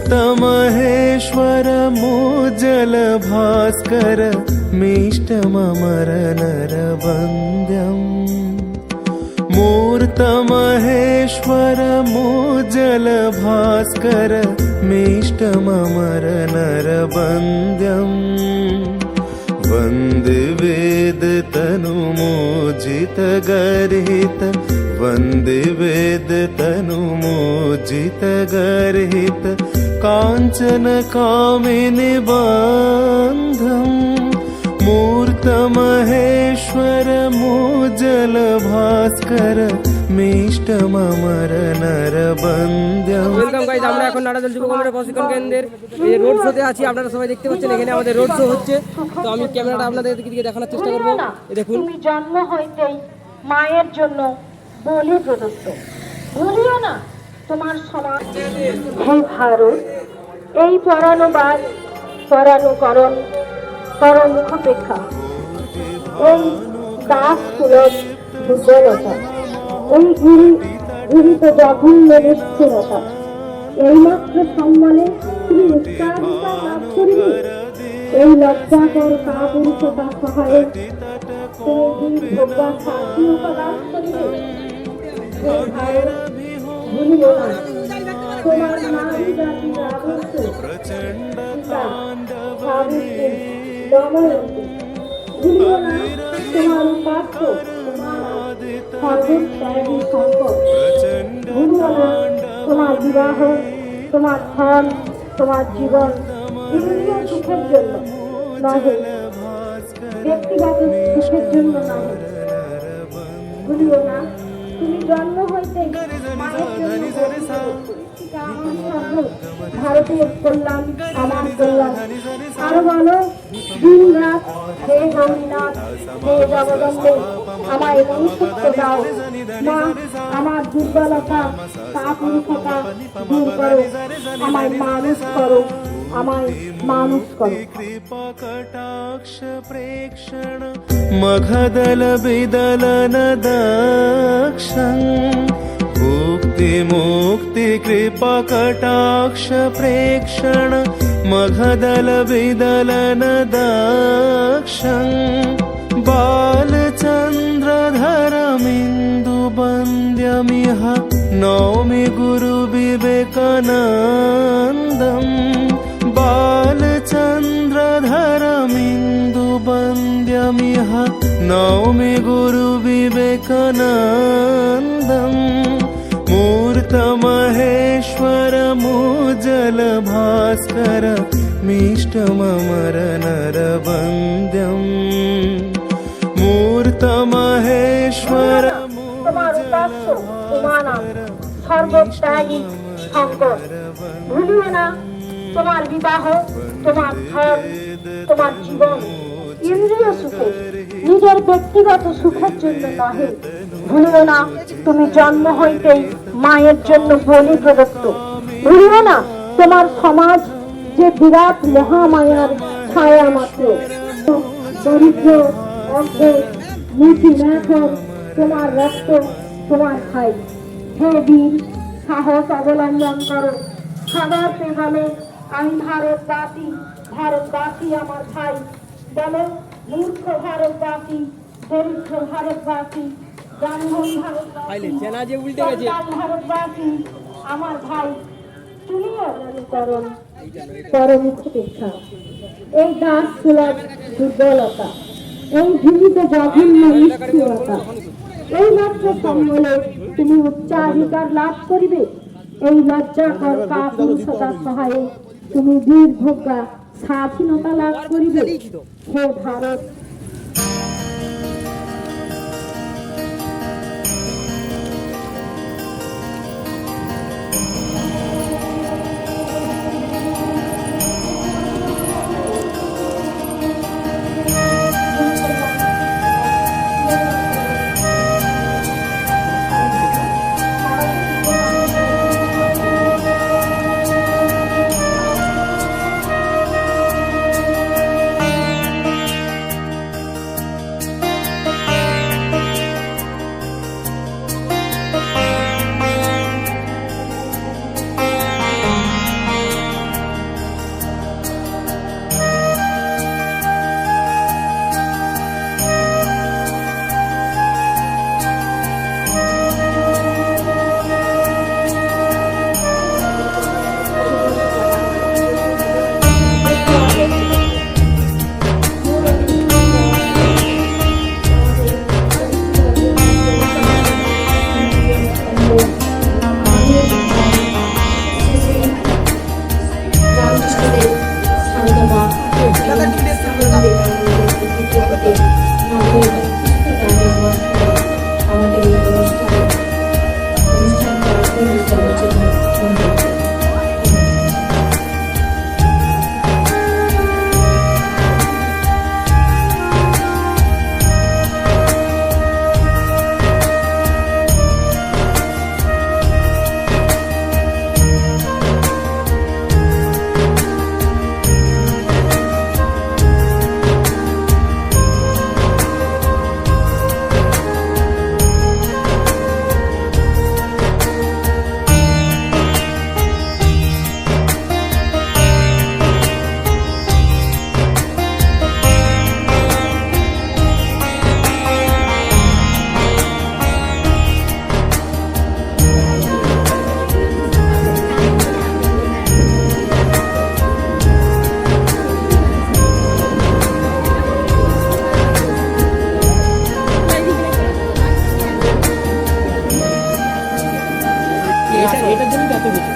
मूर्तमहेश्वर मोज्जल भास्कर मीष्टममर नरवन्द्यम् मूर्तमहेश्वर मोज्जल भास्कर मीष्टममर नरवन्द्यम् वन्दे वेदतनुमोजित गर्हित वन्दे वेदतनुमोजित गर्हित काञ्चन कामिनिबन्धम् मूर्तमहेश्वर मोज्जल Bhaskar মিষ্টমমর নরবন্দ্যম। Welcome guys, আমরা এখন নারাজল যুব কংগ্রেস প্রশিক্ষণ কেন্দ্রের এই রোড শোতে আছি। আপনারা সবাই দেখতে পাচ্ছেন এখানে আমাদের রোড শো হচ্ছে। তো আমি ক্যামেরাটা আপনাদের দিকে দেখানোর চেষ্টা করব। দেখুন, তুমি জন্ম হইতেই মায়ের জন্য বলি প্রদত্ত, ভুলিও না তোমার সমাজ। হে ভারত, এই পরানুবাদ পরানুকরণ পরমুখপেক্ষা, এই দাস সুলভ দুর্বলতা, এই গৃহীত জঘন্য নিষ্ঠুরতা, এইমাত্র সম্মানে তুমি উচ্চারিতা লাভ করিবে। এই লজ্জাকর কাপুরুষতা সহায়ে তুমি ভোগা স্বাধীনতা লাভ করিবে। হে ভারত, ভুলিও না তোমার নারী জাতির আদর্শ সাবিত্রী দময়ন্তী, ভুলিও না তোমার উপাস্য সর্বত্যাগী শঙ্কর, ভুলিও না তোমার বিবাহ, তোমার ধন, তোমার জীবন ইন্দ্রিয় সুখের জন্য নহে, ব্যক্তিগত সুখের জন্য নহে। ভুলিও না তুমি জন্ম হইতে মায়ের জন্য ভারতের কল্যাণ আমার কল্যাণ। আরো বলো, দিন রাত হে গৌরীনাথ, হে জগদম্বে, আমায় মনুষ্যত্ব দাও। মা, আমার দুর্বলতা কাপুরুষতা দূর করো, আমায় মানুষ করো, আমায় মানুষ করো। কৃপা কটাক্ষ প্রেক্ষণ মঘদল বিদলন দক্ষং মুক্তি মুক্তি কৃপা কটাক্ষ প্রেক্ষণ মঘদল বিদলন দক্ষং বালচন্দ্রধরমিন্দু বന്ദ്যমিহ নৌমি গুরু বিবেকানন্দম বালচন্দ্রধরমিন্দু বന്ദ്যমিহ নৌমি গুরু বিবেকানন্দম मूर्तमहेश्वर मोज्जल भास्कर मीष्टममर नरवन्द्यम् मूर्तमहेश्वर তোমার উপাস্য উমানাথ সর্বত্যাগী শঙ্কর, ভুলিও না তোমার বিবাহ, তোমার ধন, তোমার জীবন ইন্দ্রিয় সুখে, নিজের ব্যক্তিগত সুখের জন্য নহে। ভুলিও না তুমি জন্ম হইতেই মায়ের জন্য বলি প্রদত্ত। ভুলিও না তোমার সমাজ যে বিরাট মহামায়ার ছায়া মাত্র। দরিদ্র অজ্ঞ নীতি মেথর তোমার রক্ত, তোমার ভাই। হে বীর, সাহস অবলম্বন করো। খাবার পেগালে আমি ভারতবাসী, ভারতবাসী আমার ভাই। বলো, মূর্খ ভারতবাসী, দরিদ্র ভারতবাসী, ব্রাহ্মণ ভারতবাসী, ভারতবাসী আমার ভাই, তুমিও অনুকরণ পরমুখপেক্ষা। এই দাস সুলভ দুর্বলতা, এই জীবিত জঘন্য নিষ্ঠুরতা, এই মাত্র সম্বলে তুমি উচ্চাধিকার লাভ করিবে। এই লজ্জাকর কাপুরুষতার সহায়ে তুমি বীরভোগ্যা স্বাধীনতা লাভ করিবে। হে ভারত, এটার জন্যই তো এত বেশি।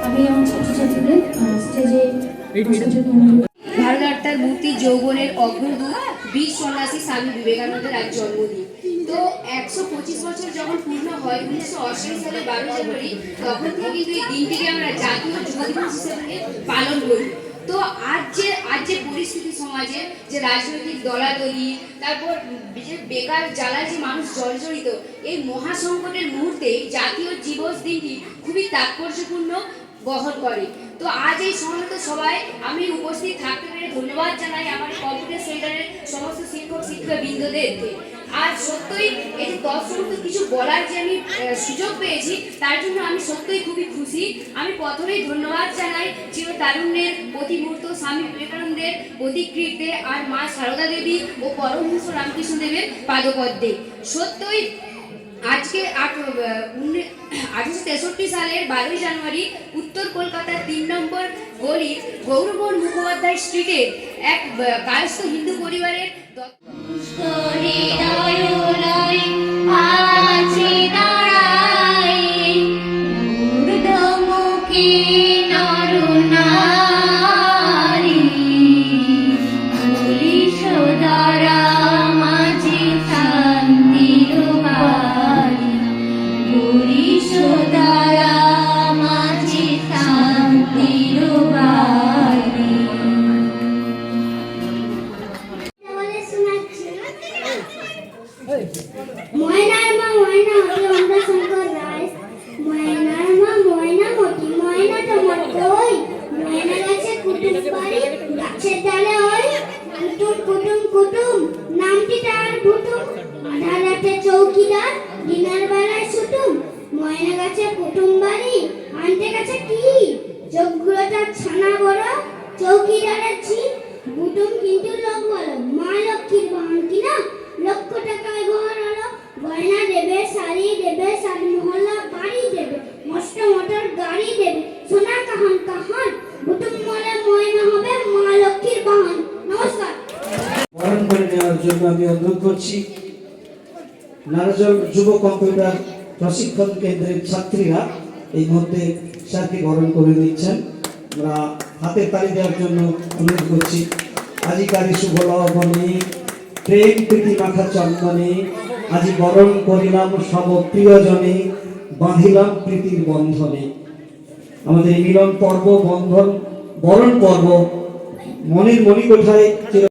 আমি আমার ছাত্রছাত্রীদের স্টেজে ভারতনাট্যার মূর্তি যৌবনের অগ্রদূত বীর সন্ন্যাসী স্বামী বিবেকানন্দের আজ জন্মদিন। তো 125 বছর যখন পূর্ণ হয় 1988 সালের 12 জানুয়ারি, তখন থেকে কিন্তু এই দিনটিকে আমরা জাতীয় যুব দিবস হিসেবে পালন করি। তো আজ যে পরিস্থিতি সমাজে, যে রাজনৈতিক দলাদলি, তারপর যে বেকার জ্বালায় যে মানুষ জর্জরিত, এই মহাসংকটের মুহূর্তে জাতীয় দিবস দিনটি খুবই তাৎপর্যপূর্ণ বহন করে। তো আজ এই সমবেত সবাই আমি উপস্থিত থাকতে পেরে ধন্যবাদ জানাই আমার কম্পিউটার সেন্টারের সমস্ত শিক্ষক শিক্ষাবৃন্দদেরকে। আজ সত্যই এই যে তৎসম্মত কিছু বলার যে আমি সুযোগ পেয়েছি, তার জন্য আমি সত্যই খুবই খুশি। আমি প্রথমেই ধন্যবাদ জানাই চির তারুণ্যের প্রতিমূর্ত স্বামী বিবেকানন্দের প্রতিকৃতিতে, আর মা সারদা দেবী ও পরমহংস রামকৃষ্ণ দেবের পাদপদ্মে। সত্যই আজকে 1863 সালের 12 জানুয়ারি উত্তর কলকাতার 3 নম্বর গলির গৌরবন মুখোপাধ্যায় স্ট্রিটের এক কায়স্থ হিন্দু পরিবারের ময়নার মা ময়না হতে আমরা শঙ্কর রায়, ময়নার মা ময়না মতি ময়না তোমার কই, ময়না গাছে কুটুম বাড়ি গাছের ডালে ওই, কুটুম কুটুম কুটুম নামটি তার ভুটুম, আধা রাতে চৌকিদার দিনের বেলায় ছুটুম, ময়না গাছে কুটুম বাড়ি আনতে গেছে কি, চোখগুলো তার ছানা বড় চৌকিদারের ছিপ, ভুটুম কিন্তু লোক বলো মা লক্ষ্মীর বাহন কিনা, লক্ষ টাকায় ঘর হলো, গয়না দেবে শাড়ি দেবে, শাড়ি মহল্লা বাড়ি দেবে, মস্ত মোটর গাড়ি দেবে, সোনা কাহান কাহান, ভুটুম মলে ময়না হবে মা লক্ষ্মীর বাহন। নমস্কার। বরণ করে নেওয়ার জন্য আমি অনুরোধ করছি নারাজল যুব কম্পিউটার প্রশিক্ষণ কেন্দ্রের ছাত্রীরা এই মধ্যে স্যারকে বরণ করে নিচ্ছেন। আমরা হাতে তালি দেওয়ার জন্য অনুরোধ করছি। আজিকালি শুভ লগ্নে প্রেম প্রীতি মাখা চন্দনে, আজি বরণ করিলাম সব প্রিয়জনে, বাঁধিলাম প্রীতির বন্ধনে। আমাদের এই মিলন পর্ব, বন্ধন বরণ পর্ব মনের মণিকোঠায়